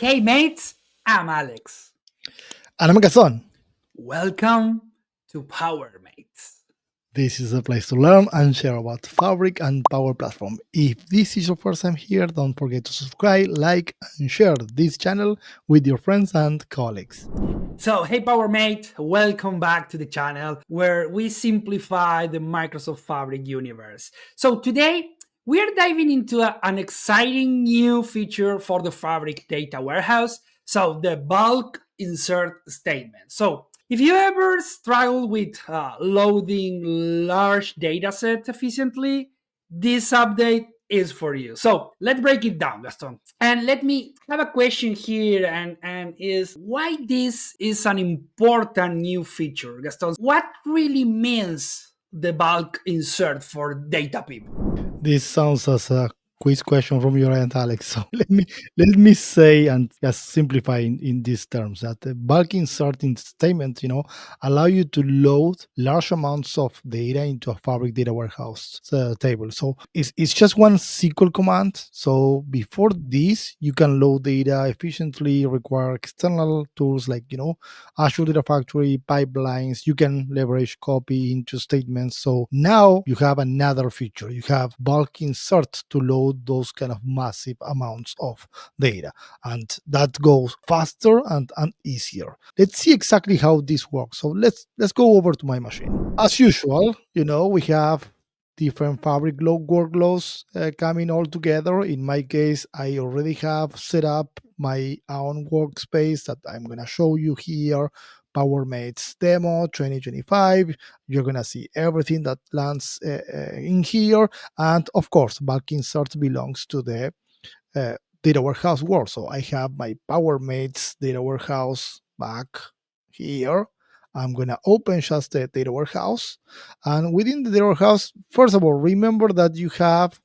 Hey mates, I'm Alex. And I'm Gazon. Welcome to Power Mates. This is a place to learn and share about Fabric and Power Platform. If this is your first time here, don't forget to subscribe, like, and share this channel with your friends and colleagues. So, hey Power Mate, welcome back to the channel where we simplify the Microsoft Fabric universe. So, today we are diving into an exciting new feature for the Fabric data warehouse. So, the bulk insert statement. So, if you ever struggle with loading large data sets efficiently, this update is for you. So let's break it down, Gaston. And let me have a question here and is why this is an important new feature, Gaston? What really means the bulk insert for data people? This sounds as a quiz question from your end, Alex. So let me say and just simplify in these terms that the bulk inserting statement, allow you to load large amounts of data into a Fabric data warehouse table. So it's just one SQL command. So before this, you can load data efficiently, require external tools like Azure Data Factory, pipelines. You can leverage copy into statements. So now you have another feature. You have bulk insert to load those kind of massive amounts of data. And that goes faster and easier. Let's see exactly how this works. So let's go over to my machine. As usual, we have different Fabric workloads coming all together. In my case, I already have set up my own workspace that I'm going to show you here. PowerMates demo 2025. You're going to see everything that lands in here. And of course, bulk insert belongs to the data warehouse world. So I have my PowerMates data warehouse back here. I'm going to open just the data warehouse. And within the data warehouse, first of all, remember that you have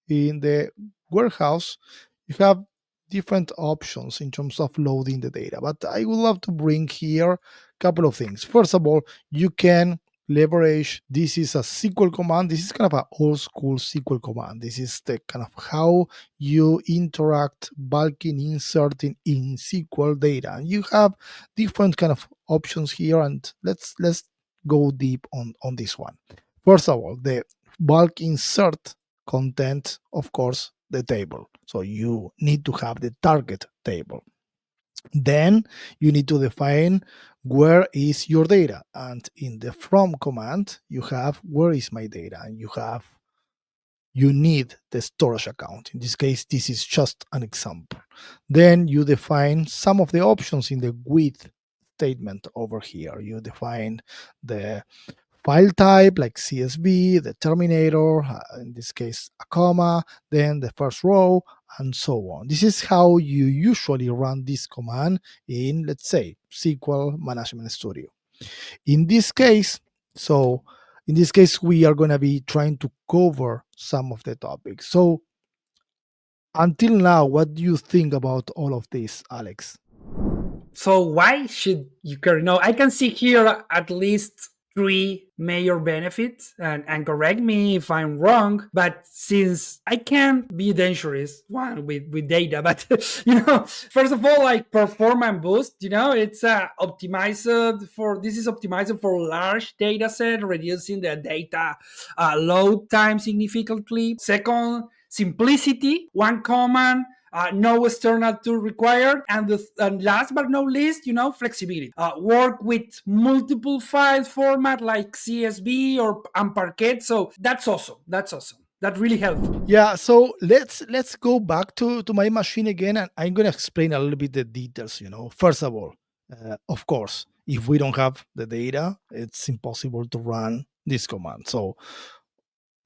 in the warehouse, you have different options in terms of loading the data. But I would love to bring here a couple of things. First of all, you can leverage. This is a SQL command. This is kind of an old school SQL command. This is the kind of how you interact bulking, inserting in SQL data. And you have different kind of options here. And let's go deep on this one. First of all, the bulk insert content, of course, the table. So you need to have the target table. Then you need to define where is your data. And in the from command, you have where is my data, and you need the storage account. In this case, this is just an example. Then you define some of the options in the with statement over here. You define the file type like CSV, the terminator, in this case, a comma, then the first row, and so on. This is how you usually run this command in, let's say, SQL Management Studio. In this case, so in this case, we are going to be trying to cover some of the topics. So until now, what do you think about all of this, Alex? So why should you care? No, I can see here at least three major benefits and correct me if I'm wrong, but since I can be dangerous one with data, but first of all, like performance boost, it's optimized for this is optimized for large data set, reducing the data load time significantly. Second, simplicity, one command, no external tool required, and last but not least, flexibility. Work with multiple file format like CSV or and Parquet. So that's awesome. That's awesome. That really helped. Yeah, so let's go back to my machine again, and I'm gonna explain a little bit the details. First of all, of course, if we don't have the data, it's impossible to run this command. So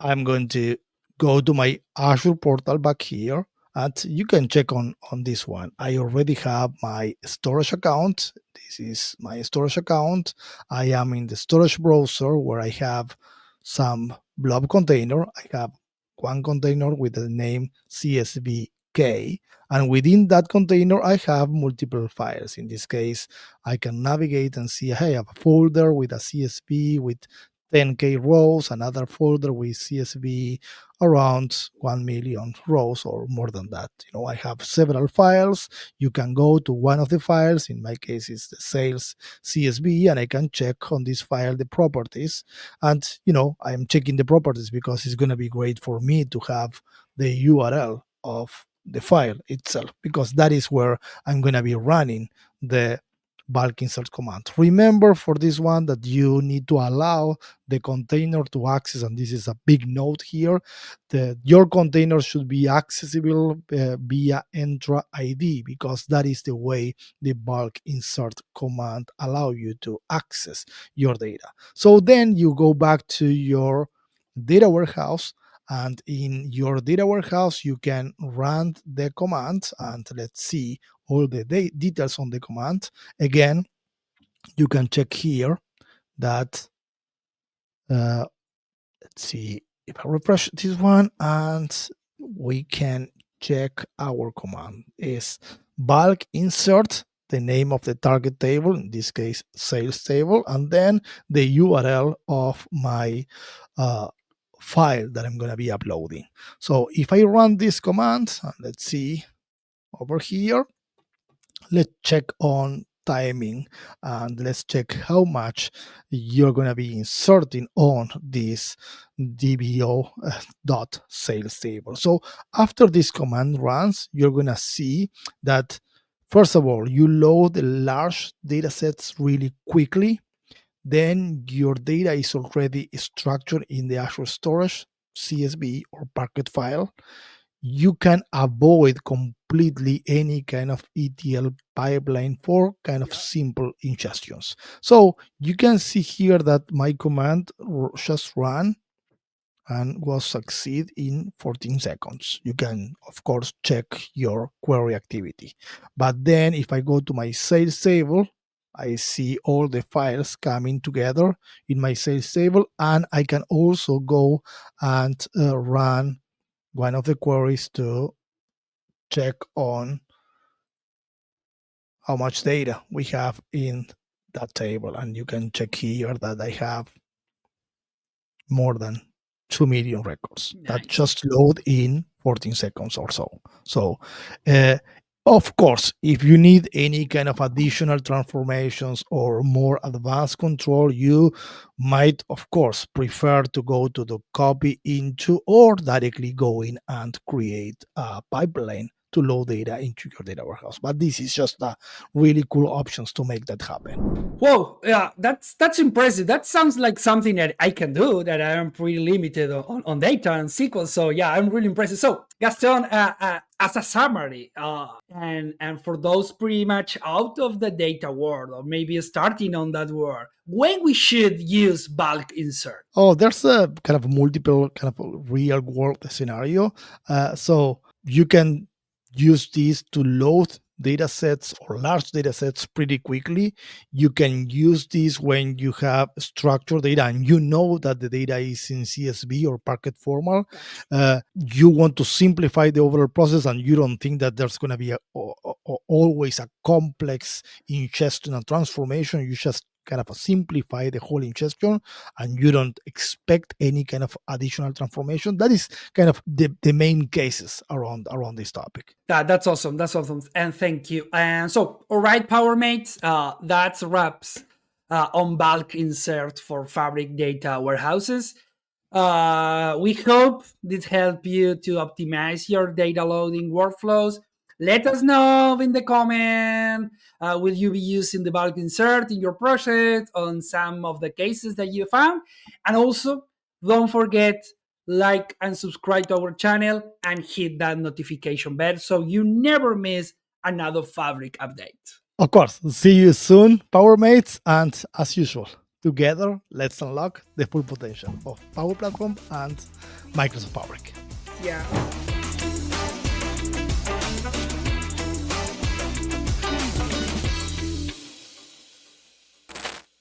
I'm going to go to my Azure portal back here, and you can check on this one. I already have my storage account. This is my storage account. I am in the storage browser where I have some blob container. I have one container with the name CSVK, and within that container, I have multiple files. In this case, I can navigate and see, hey, I have a folder with a CSV with 10K rows, another folder with CSV around 1 million rows or more than that. I have several files. You can go to one of the files. In my case, it's the sales CSV, and I can check on this file the properties. And, I'm checking the properties because it's going to be great for me to have the URL of the file itself, because that is where I'm going to be running the bulk insert command. Remember for this one that you need to allow the container to access, and this is a big note here, that your container should be accessible via Entra ID, because that is the way the bulk insert command allow you to access your data. So then you go back to your data warehouse, and in your data warehouse you can run the command, and let's see all the details on the command. Again, you can check here that let's see if I refresh this one, and we can check our command is bulk insert the name of the target table, in this case sales table, and then the URL of my file that I'm going to be uploading. So if I run this command, and let's see over here, let's check on timing, and let's check how much you're going to be inserting on this DBO dot sales table. So after this command runs, you're going to see that first of all, you load the large data sets really quickly. Then your data is already structured in the Azure storage, CSV, or Parquet file. You can avoid completely any kind of ETL pipeline for kind of simple ingestions. So you can see here that my command just ran and was succeed in 14 seconds. You can, of course, check your query activity. But then if I go to my sales table, I see all the files coming together in my sales table, and I can also go and run one of the queries to check on how much data we have in that table. And you can check here that I have more than 2 million records that just load in 14 seconds or so. So, of course, if you need any kind of additional transformations or more advanced control, you might, of course, prefer to go to the copy into or directly go in and create a pipeline to load data into your data warehouse. But this is just a really cool options to make that happen. Whoa, yeah, that's impressive. That sounds like something that I can do. That I am pretty limited on data and SQL. So yeah, I'm really impressed. So Gaston, as a summary, and for those pretty much out of the data world, or maybe starting on that world, when we should use bulk insert? Oh, there's a kind of multiple kind of real world scenario. So you can use these to load data sets or large data sets pretty quickly. You can use this when you have structured data and you know that the data is in CSV or Parquet format. You want to simplify the overall process, and you don't think that there's going to be always a complex ingestion and transformation. You just kind of simplify the whole ingestion, and you don't expect any kind of additional transformation. That is kind of the main cases around this topic. That's awesome. That's awesome. And thank you. And so, all right, Power Mates, that's wraps on bulk insert for Fabric data warehouses. We hope this helped you to optimize your data loading workflows. Let us know in the comment. Will you be using the bulk insert in your project on some of the cases that you found? And also, don't forget, like and subscribe to our channel and hit that notification bell so you never miss another Fabric update. Of course, see you soon, Power Mates, and as usual, together, let's unlock the full potential of Power Platform and Microsoft Fabric. Yeah.